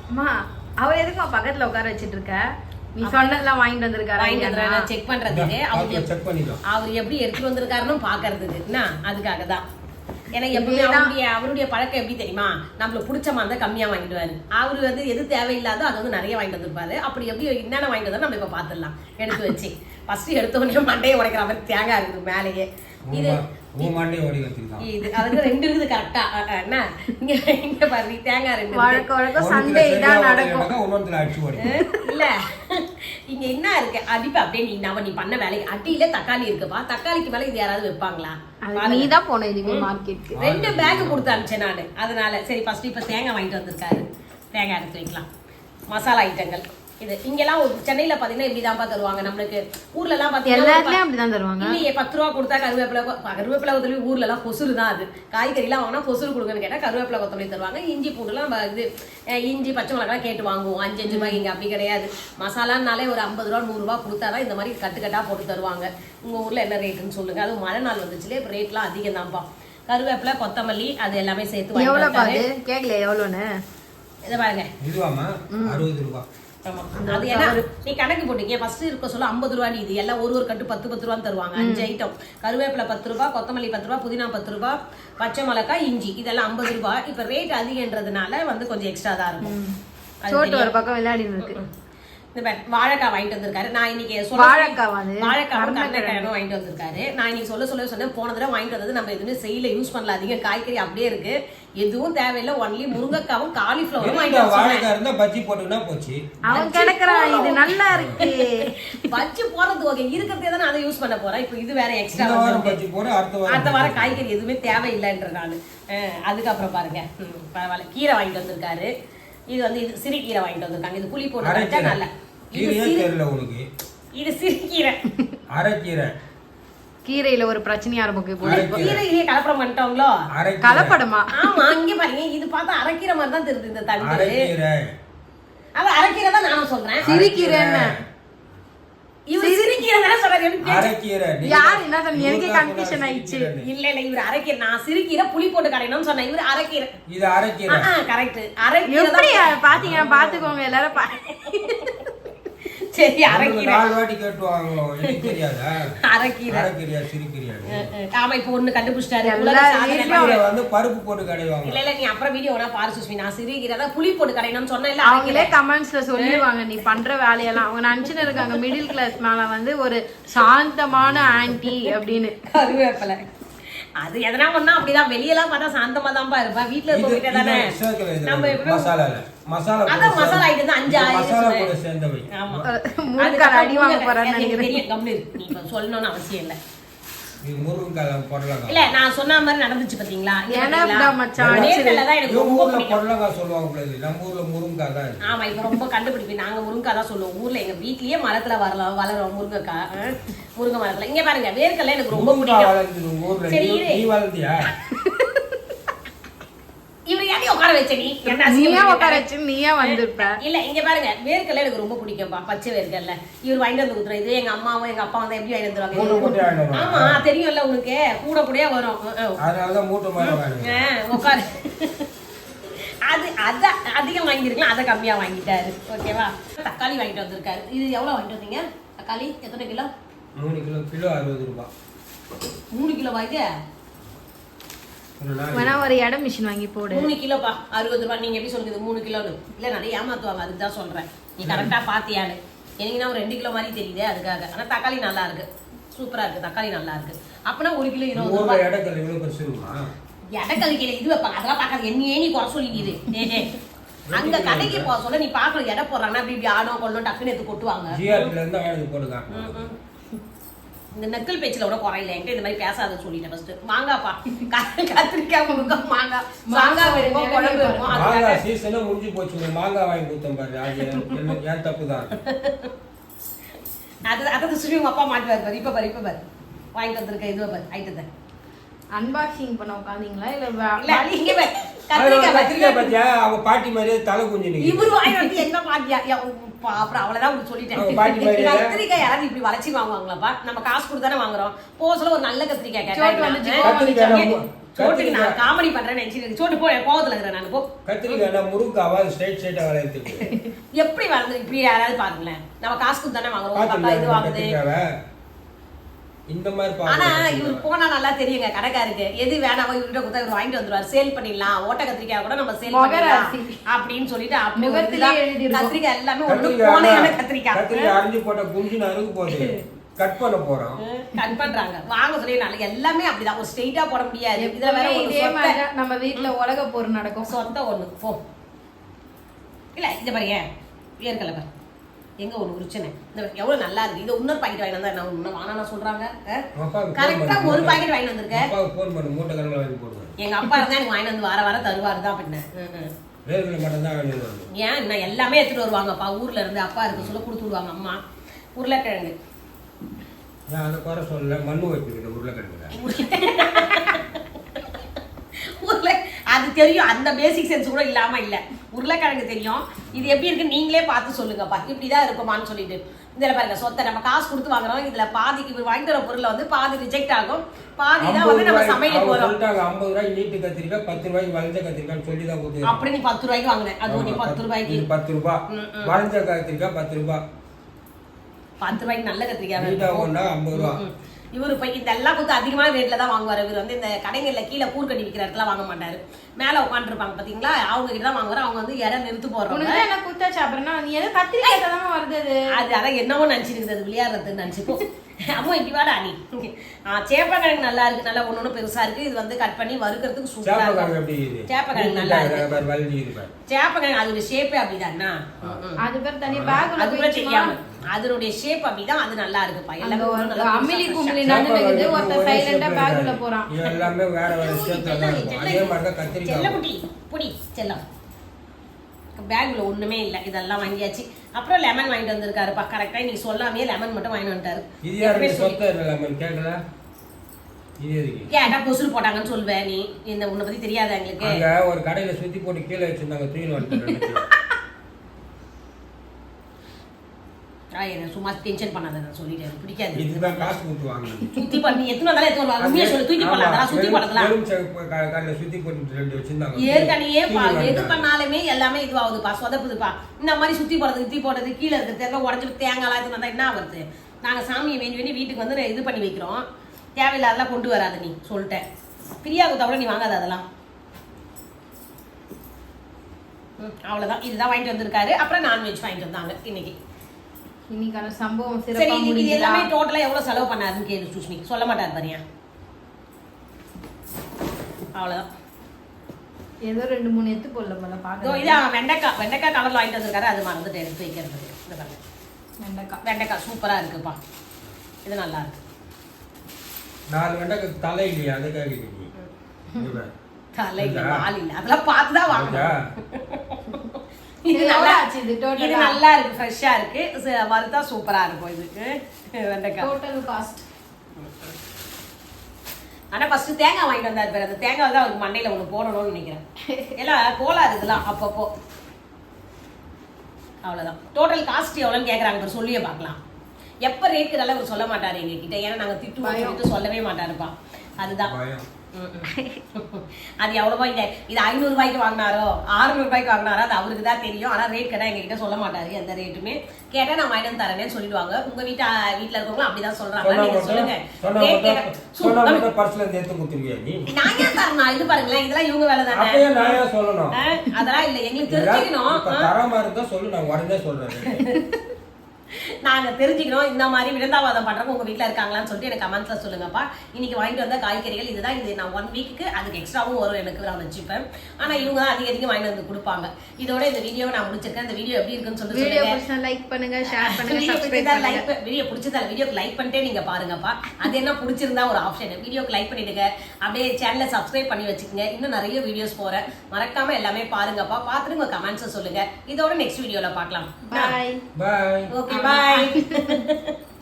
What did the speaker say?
அம்மா அவர் எதுக்குமா பக்கத்துல உட்கார வச்சிட்டு இருக்க? நீ சொன்னதெல்லாம் வாங்கிட்டு வந்திருக்காரு. நான் செக் பண்றதுக்கு அவர் எப்படி எடுத்துட்டு வந்திருக்காருன்னு பாக்குறதுக்கு என்ன, அதுக்காக தான். ஏன்னா எப்பவுமே அவருடைய பழக்கம் எப்படி தெரியுமா, நம்மளுக்கு பிடிச்ச மாதிரி தான் கம்மியா வாங்கிடுவாரு. அவரு வந்து எது தேவையில்லாதோ அது வந்து நிறைய வாங்கிட்டு வந்திருப்பாரு. அப்படி எப்படி என்னென்ன வாங்கிட்டு வந்தா நம்ம இப்ப பாத்துடலாம். எடுத்து வச்சு ஃபர்ஸ்ட் எடுத்த உடனே மண்டையை உடைக்கிற மாதிரி தேங்காய் இருக்குது மேலேயே. இது இது அதுக்கு 2 இருக்குது கரெக்டா. என்ன இங்க பாரு, தேங்காய் 2 சண்டே இதான் நடக்கும். இல்ல இங்க என்ன இருக்கு அடிப்பா அப்படியே நீ பண்ண வேலைக்கு. அடியில தக்காளி இருக்குப்பா, தக்காளிக்கு மேல இது யாராவது வைப்பாங்களா? நீதான் போன இதுவே மார்க்கெட்டுக்கு 2 பேக் கொடுத்து அனுப்பிச்சேன் நானு. அதனால சரி ஃபர்ஸ்ட் இப்ப தேங்காய் வாங்கிட்டு வந்திருக்காரு, தேங்காய் எடுத்து வைக்கலாம். மசாலா ஐட்டங்கள் இது இங்கெல்லாம் சென்னையில பாத்தீங்கன்னா இப்படிதான்ப்பா தருவாங்க. நம்மளுக்கு ஊர்ல எல்லாம் பாத்தீங்கன்னா அப்படிதான் தருவாங்க. இல்லையே 10 ரூபா கொடுத்தா கருவேப்பிலை கொத்தமல்லி. ஊர்ல எல்லாம் கொசுறு தான். அது காய்கறி எல்லாம் வாங்கினா கொசுறு கொடுங்கன்னு கேட்டா கருவேப்பிலை கொத்தமல்லி தருவாங்க. இஞ்சி பூண்டுலாம் நம்ம இது இஞ்சி பச்சை மிளகாய் கேட்டு வாங்குவோம் 5 ரூபாய்க்கு. இங்க அப்படி கிடையாது. மசாலானாலே ஒரு 50 ரூபா 100 ரூபா கொடுத்தாதான் இந்த மாதிரி கட்டுக்கட்டா போட்டு தருவாங்க. உங்க ஊர்ல என்ன ரேட்டுன்னு சொல்லுங்க. அது மழை நாள் வந்துச்சுல, இப்ப ரேட்லாம் அதிகம் தான்ப்பா. கருவேப்பிலை கொத்தமல்லி அது எல்லாமே சேர்த்து கேக்கல எவ்வளவுன்னு இதை பாருங்க. 60 ரூபாய். அது என்ன நீ கணக்கு போட்டீங்க ஃபர்ஸ்ட் இருக்க சொல்ல 50 ரூபாய். இது எல்லாம் ஒரு கட்டு 10 ரூபான்னு தருவாங்க. 5 ஐட்டம். கருவேப்பிலை 10 ரூபாய், கொத்தமல்லி 10 ரூபாய், புதினா 10 ரூபாய், பச்சை மிளகாய், இஞ்சி இதெல்லாம் 50 ரூபாய். இப்ப ரேட் அதிகன்றதுனால வந்து கொஞ்சம் எக்ஸ்ட்ரா தான் இருக்கும். சோட்டு ஒரு பக்கம் விளையாடி இருக்கு. இந்த வாழைக்காய் வாங்கிட்டு வந்திருக்காரு. நான் இன்னைக்கு வாழைக்காய் வாங்கிட்டு வந்திருக்காரு. நான் இன்னைக்கு சொன்னேன் போன தடவை வாங்கிட்டு வந்தது நம்ம எதுவுமே செய்யல, யூஸ் பண்ணல. அதிக காய்கறி அப்படியே இருக்கு, எதுவும் தேவையில்லை. ஒன்லி முருங்கைக்காவும் காலிஃபிளவரும் வாங்கிட்டு பஜ்ஜி போட்டுனா போச்சு. அவன் கிடக்குறான். இது நல்லா இருக்கு. பஜ்ஜி போறது ஓகே, இருக்கிறதே தான் அதை யூஸ் பண்ண போறேன். இப்போ இது வேற எக்ஸ்ட்ரா பஜ்ஜி போட அடுத்த வாரம் காய்கறி எதுவுமே தேவையில்லைன்ற நான். அதுக்கப்புறம் பாருங்க பரவாயில்ல. கீரை வாங்கிட்டு வந்திருக்காரு. இது வந்து இது சிறுகீரை வாங்கிட்டு வந்திருக்காங்க. இது புளி போட்டு வச்சா நல்ல. இது சிறுகீரை. அரைக்கீரை. கீரையில ஒரு பிரச்சனையா இருக்கும். கீரையிலேயே கலப்படம் பண்ணிட்டோங்களோ? கலப்படமா? ஆமா, இங்க பாருங்க. இது பார்த்தா அரைக்கீரை மாதிரி தான் தெரியுது இந்த தண்டு. அது அரைக்கீரை தான் நானும் சொல்றேன். சிறுகீரை இவரு சிறுகீரை தானே சொல்றாரு. யார் என்ன சொன்னீங்க? எனக்கே கன்ஃபியூஷன் ஆயிடுச்சு. இல்ல இவரு அரைக்கீரை. நான் சிறுகீரை புளி போட்டு கடையணும்னு சொன்னேன். இவரு அரைக்கீரை. இது அரைக்கீரை. கரெக்ட். அரைக்கீரை பாத்தீங்கன்னா பாத்துக்கோங்க எல்லாரும். சரி அரைக்கீரை 4 வாட்டி கேட்டுவாங்களோ எனக்கு தெரியாதா? அரைக்கீரை சிறுகீரை. ஆமா, இப்போ ஒண்ணு கண்டுபிடிச்சிட்டாரு. வந்து பருப்பு போட்டு கடைவாங்க. இல்ல நீ அப்புறம் வீடியோ வேணா பாரு சுஷ்மி. நான் சிறுகீரை தான் புளி போட்டு கடையணும்னு சொன்னேன். அவங்களே கமெண்ட்ஸ்ல சொல்லிடுவாங்க நீ பண்ற வேலையெல்லாம். அவங்க நினைச்சுன்னு இருக்காங்க மிடில் கிளாஸ் மேல வந்து ஒரு சாந்தமான ஆன்டி அப்படின்னு. கருவேப்பிலை அது எதனா ஒண்ணா அப்படிதான். வெளியெல்லாம் பார்த்தா சாந்தமா தான்ப்பா இருப்பா. வீட்டுல இருக்கவங்க தானே நம்ம மசாலா ஐட்டம் தான் 5 சேர்ந்தவை. ஆமா, முருங்காய் அடி வாங்க போறான்னு நினைக்கிறேன். நீ சொல்லணும்னு அவசியம் இல்லை. முருங்காய் இல்ல நான் சொன்ன மாதிரி நடந்துச்சு பாத்தீங்களா? ஆமா, இப்ப ரொம்ப கண்டுபிடிப்பேன். நாங்க முருங்காய் தான் சொல்லுவோம். ஊர்ல எங்க வீட்லயே மரத்துல வளரும் முருங்கைக்காய். முருங்கை மரத்துல இங்க பாருங்க வேர்க்கல்ல எனக்கு ரொம்ப பிடிக்கும். சரி இவரு ஏன் உட்கார வச்ச நீயா உட்கார வச்சு நீயா வந்திருப்ப. இல்ல இங்க பாருங்க வேர்க்கல்ல எனக்கு ரொம்ப பிடிக்கும்பா. பச்சை வேர்க்கல்ல இவர் வாங்கிட்டு வந்து கொடுத்துரும். இது எங்க அம்மாவும் எங்க அப்பா வந்து எப்படி வாங்கிட்டு வந்துருவாங்க? ஆமா தெரியும்ல உனக்கு, கூட கூடயே வரும். உட்காரு. அது அதிகம் வாங்கிருக்கலாம், அதை கம்மியா வாங்கிட்டாரு. ஓகேவா? தக்காளி வாங்கிட்டு வந்திருக்காரு. இது எவ்வளவு வாங்கிட்டு வந்தீங்க? தக்காளி எத்தனை கிலோ? 3 கிலோ. கிலோ 60 ரூபாய். 3 கிலோ வாங்க. ஒரு இடம் மிஷின் வாங்கி போடு. 3 கிலோப்பா 60 ரூபாய். நீங்க எப்படி சொல்லுங்க 3 கிலோன்னு? இல்ல நிறைய ஏமாத்துவாங்க, அதுதான் சொல்றேன். நீ கரெக்டா பாத்தியானு. எனக்குன்னா ஒரு 2 கிலோ மாதிரி தெரியுது அதுக்காக. ஆனா தக்காளி நல்லா இருக்கு, சூப்பரா இருக்கு. தக்காளி நல்லா இருக்கு. அப்பனா 1 கிலோ 20 ரூபாய். இடக்கல் இவ்வளவு பெருசுமா? இடக்கல் கீழே இது வைப்பாங்க, அதெல்லாம் பார்க்காது. என்னையே நீ குறை சொல்லிக்கிது. அங்க கடைக்கு போக சொல்ல நீ பாக்கல எடை போடுறாங்கன்னா இப்படி ஆனோ கொள்ளணும் டக்குன்னு எடுத்து கொட்டுவாங்க. இந்த நக்கல் பேச்சுல கூட குறையில. என்கிட்ட இந்த மாதிரி பேசாத சொல்லிட்டேன். ஃபர்ஸ்ட் மாங்காப்பா, கத்திரிக்காய் முருங்கா மாங்காய் மாங்காய் வேணும், குழம்பு வேணும். மாங்காய் சீசனே முடிஞ்சு போச்சு. மாங்காய் வாங்கி கொடுத்தேன் பாரு. அது ஏன் தப்புதான். அதை சுற்றி உங்க அப்பா மாட்டுவார் பாரு. இப்ப பாரு வாங்கிட்டு வந்திருக்க இதுவா பாரு ஐட்டத்தை. அன்பாக்சிங் பண்ண உட்காந்தீங்களா? இல்ல இங்க பாரு கத்திரிக்காய் பாத்தியா? அவங்க பாட்டி மாதிரியே தலை குஞ்சு நிக்குது. இவரு வாங்கி வந்து என்ன பாட்டியா? அப்புறம் அவ்வளவுதான் உங்களுக்கு சொல்லிட்டேன். கத்திரிக்காய் யாராவது இப்படி வளைச்சி வாங்குவாங்களாப்பா? நம்ம காசு கொடுத்தானே வாங்குறோம். போசல ஒரு நல்ல கத்திரிக்காய் சோட்டுக்கு நான் காமெடி பண்றேன்னு நினைச்சிட்டு சோட்டு போ கோவத்துல இருக்கிறேன் நான் போ. கத்திரிக்காய் நான் முருங்காவாது ஸ்ட்ரைட்டா வளர்த்துக்கு எப்படி வளர்ந்து இப்படி யாராவது பாருங்களேன். நம்ம காசுக்கு தானே வாங்குறோம். அப்பா இது வாங்குது. இந்த மாதிரி ஆனா இவர் போனா நல்லா தெரியுங்க கடைக்காருக்கு எது வேணாமோ இவர்கிட்ட கொடுத்தா இவர் வாங்கிட்டு வந்துருவாரு. சேல் பண்ணிடலாம், ஓட்ட கத்திரிக்காய் கூட நம்ம சேல் பண்ணிடலாம் அப்படின்னு சொல்லிட்டு அப்படி கத்திரிக்காய் எல்லாமே ஒண்ணு போனையான கத்திரிக்காய். கத்திரிக்காய் அரிஞ்சு போட்ட குஞ்சு நறுக்கு போகுது, கட் பண்ண போறோம். கட் பண்றாங்க வாங்க சொல்லி நாளைக்கு எல்லாமே அப்படிதான். ஒரு ஸ்ட்ரெயிட்டா போட முடியாது. இதுல வேற இதே மாதிரி நம்ம வீட்டுல உலக போர் நடக்கும். சொந்த ஒண்ணு போ இல்ல இந்த பாருங்க ஏற்கல பாரு எங்க ஒண்ணு உரிச்சனே இந்த எவ்வளவு நல்லா இருக்கு. இது இன்னொரு பாக்கெட் வாங்கி வந்தா நான் இன்னும் வாங்கினா சொல்றாங்க. கரெக்டா ஒரு பாக்கெட் வாங்கி வந்திருக்கேன். அப்பாவுக்கு ஃபோன் பண்ணு, மூட்டை கணக்குல வாங்கி போடுவேன். எங்க அப்பா இருந்தா எனக்கு வாங்கி வந்து வார தருவாரு தான் அப்படின்னா. வேர்களை மட்டும் தான் வாங்கி வருவாங்க. ஏன் என்ன எல்லாமே எடுத்துட்டு வருவாங்கப்பா ஊர்ல இருந்து. அப்பா இருக்க சொல்ல கொடுத்து விடுவாங்க அம்மா. உருளைக்கிழங்கு நான் அதை குறை சொல்லல, மண்ணு வைப்பிருக்கேன் உருளைக்கிழங்குல. அது தெரியும், அந்த பேசிக் சென்ஸ் கூட இல்லாம இல்ல. உருளைக்கிழங்கு தெரியும். இது எப்படி இருக்கு நீங்களே பார்த்து சொல்லுங்கப்பா. இப்படிதான் இருக்குமான்னு சொல்லிட்டு இதுல பாருங்க சொத்தை நம்ம காசு கொடுத்து வாங்குறோம். இதுல பாதிக்கு இவர் வாங்கிட்டு வர பொருளை வந்து பாதி ரிஜெக்ட் ஆகும், பாதி தான் வந்து நம்ம சமையலுக்கு வரும். 50 ரூபாய் நீட்டு கத்திரிக்காய், 10 ரூபாய்க்கு வளைஞ்ச கத்திரிக்காய் சொல்லி தான் கொடுத்து. அப்படி நீ 10 ரூபாய்க்கு வாங்கினேன். அது நீ 10 ரூபாய்க்கு 10 ரூபாய் வளைஞ்ச கத்திரிக்காய் 10 ரூபாய். 10 ரூபாய்க்கு நல்ல கத்திரிக்காய் நீட்டா ஒண்ணா 50 ரூபாய். இவரு போய் இதெல்லாம் கொடுத்து அதிகமான ரேட்ல தான் வாங்குவாரு. இவர் வந்து இந்த கடைகள்ல கீழே கூர் கட்டி விற்கிற இடத்துல வாங்க மாட்டாரு. மேல உட்காந்து இருப்பாங்க பாத்தீங்களா, அவங்க கிட்ட தான் வாங்குவாரு. அவங்க வந்து இடம் நிறுத்து போடுறாங்க. என்ன குத்தாச்சு அப்புறம் நீ ஏதோ கத்திரிக்காய் தான் வருது. அது அதான் என்னவோ நினைச்சிருக்குது, அது விளையாடுறதுன்னு நினைச்சுப்போ. அம்மா இப்படி வாடா நீ. சேப்பக்கிழங்கு நல்லா இருக்கு, நல்லா ஒண்ணு பெருசா இருக்கு. இது வந்து கட் பண்ணி வறுக்கிறதுக்கு சூப்பரா இருக்கு. சேப்பக்கிழங்கு நல்லா இருக்கு. சேப்பக்கிழங்கு அதோட ஷேப்பே அப்படிதானா, அது பேர் தனி பேக் அது கூட தெரியாம அதனுடைய ஷேப் அப்படிதான். அது நல்லா இருக்குப்பா. எல்லாமே அமிலி குமிலி நடந்துக்குது. ஒருத்த சைலண்டா பேக் உள்ள போறான். எல்லாமே வேற வேற ஷேப்ல தான் இருக்கும். அதே மாதிரி தான் கத்திரிக்காய். செல்லக்குட்டி புடி செல்லம். பேக்ல ஒண்ணுமே இல்ல. இதெல்லாம் வாங்கியாச்சு. அப்புறம் லெமன் வாங்கிட்டு வந்திருக்காருப்பா. கரெக்டா நீ சொல்லாமே லெமன் மட்டும் வாங்கிட்டு வந்துட்டாரு. இது யாரு சொத்த லெமன் கேக்கல? இது எதுக்கு கேட்டா கொசுறு போட்டாங்கன்னு சொல்வேன். நீ இந்த உன்னை பத்தி தெரியாது எங்களுக்கு. அங்க ஒரு கடையில சுத்தி போட்டு கீழே வச்சிருந்தாங்க, தூக்கி வந்துட்டாங்க. என்ன சும்மா டென்ஷன் பண்ணாத, நான் சொல்லிட்டேன் பிடிக்காது. இதுதான் காசு கொடுத்து வாங்குறது. சுத்தி பண்ணி எத்தனை நாளா எத்தனை வாங்க உண்மையா சொல்லு. தூக்கி போடலாம், சுத்தி போடலாம். கடையில சுத்தி போட்டு ரெண்டு வச்சிருந்தாங்க. ஏற்கனவே எது பண்ணாலுமே எல்லாமே இதுவாகுதுப்பா, சொதப்புதுப்பா. இந்த மாதிரி சுத்தி போடுறது சுத்தி போடுறது கீழே இருக்கு தேங்காய் உடஞ்சிட்டு தேங்காய் எடுத்து வந்தா என்ன வருது? நாங்க சாமியை வேண்டி வேண்டி வீட்டுக்கு வந்து இது பண்ணி வைக்கிறோம். தேவையில்லாதெல்லாம் கொண்டு வராது நீ சொல்லிட்டேன். பிரியாவுக்கு தவிர நீ வாங்காத அதெல்லாம். அவ்வளவுதான். இதுதான் வாங்கிட்டு வந்திருக்காரு. அப்புறம் நான்வெஜ் வாங்கிட்டு வந்தாங்க இன்னைக்கு. இன்னைக்கான சம்பவம் சரி, சிறப்பா இது முடிஞ்சதா? எல்லாமே டோட்டலா எவ்வளவு செலவு பண்ணாருன்னு கேளு சுஷ்மி. சொல்ல மாட்டாரு பாரியா. அவ்வளவுதான். ஏதோ 2-3 எத்து போடல போல இதோ பாக்க. இது வெண்டைக்காய் கவர்ல வாங்கிட்டு வந்திருக்காரு. அது மறந்துட்டு எடுத்து வைக்கிறது. இந்த பாருங்க வெண்டைக்காய் சூப்பரா இருக்குப்பா. இது நல்லா இருக்கு. 4 வெண்டைக்காய் தலை இல்லையா, அதுக்காக தலை இல்ல, வால் இல்ல, அதெல்லாம் பார்த்துதான் வாங்கணும். இது நல்லா இருக்கு, ஃப்ரெஷ்ஷா இருக்கு. வறுத்தா சூப்பரா இருக்கும். இதுக்கு வெண்டைக்காய் டோட்டல் காஸ்ட். ஆனா ஃபர்ஸ்ட் தேங்காய் வாங்கிட்டு வந்தாரு பேர். அந்த தேங்காய் தான் அவருக்கு மண்டையில ஒண்ணு போடணும்னு நினைக்கிறேன். எல்லாம் கோலாறு இதெல்லாம் அப்பப்போ. அவ்வளவுதான். டோட்டல் காஸ்ட் எவ்வளவுன்னு கேக்குறாங்க, சொல்லியே பார்க்கலாம். எப்ப ரேட்டு நல்லா அவர் சொல்ல மாட்டாரு எங்க கிட்ட. ஏன்னா நாங்க திட்டு சொல்லவே மாட்டாருப்பா. அதுதான் அது எவ்வளவோ இல்லை. இது 500 ரூபாய்க்கு வாங்கினாரோ 600 ரூபாய்க்கு வாங்கினாரோ அது அவருக்கு தான் தெரியும். ஆனா ரேட் கேட்டா எங்க கிட்ட சொல்ல மாட்டாரு. எந்த ரேட்டுமே கேட்டா நான் வாங்கிட்டு தரேன்னு சொல்லிடுவாங்க. உங்க வீட்டுல இருக்கவங்களும் அப்படிதான் சொல்றாங்க. நீங்க சொல்லுங்க. நான் ஏன் தரணும்? இது பாருங்களேன், இதெல்லாம் இவங்க வேலை தானே. அதெல்லாம் இல்ல, எங்களுக்கு தெரிஞ்சுக்கணும். நாங்க தெரிஞ்சுக்கணும். இந்த மாதிரி விருந்தாவாதம் பண்றவங்க உங்க வீட்டுல இருக்காங்களான்னு சொல்லிட்டு எனக்கு கமெண்ட்ஸ்ல சொல்லுங்கப்பா. இன்னைக்கு வாங்கிட்டு வந்த காய்கறிகள் இதுதான். இது நான் 1 வீக்கு அதுக்கு எக்ஸ்ட்ராவும் வரும் எனக்கு, நான் வச்சுப்பேன். ஆனா இவங்க தான் அதிகம் வாங்கிட்டு வந்து கொடுப்பாங்க. இதோட இந்த வீடியோவை நான் முடிச்சிருக்கேன். இந்த வீடியோ எப்படி இருக்குன்னு சொல்லிட்டு சொல்லுங்க. லைக் பண்ணுங்க, ஷேர் பண்ணுங்க, சப்ஸ்கிரைப் பண்ணுங்க. வீடியோ பிடிச்சதா வீடியோக்கு லைக் பண்ணிட்டே நீங்க பாருங்கப்பா. அது என்ன பிடிச்சிருந்தா ஒரு ஆப்ஷன். வீடியோக்கு லைக் பண்ணிடுங்க. அப்படியே சேனலை சப்ஸ்கிரைப் பண்ணி வச்சுக்கோங்க. இன்னும் நிறைய வீடியோஸ் போறேன், மறக்காம எல்லாமே பாருங்கப்பா. பார்த்துட்டு உங்க கமெண்ட்ஸ் சொல்லுங்க. இதோட நெக்ஸ்ட் வீடியோல பார்க்கலாம். பாய். ஓகே பாய்.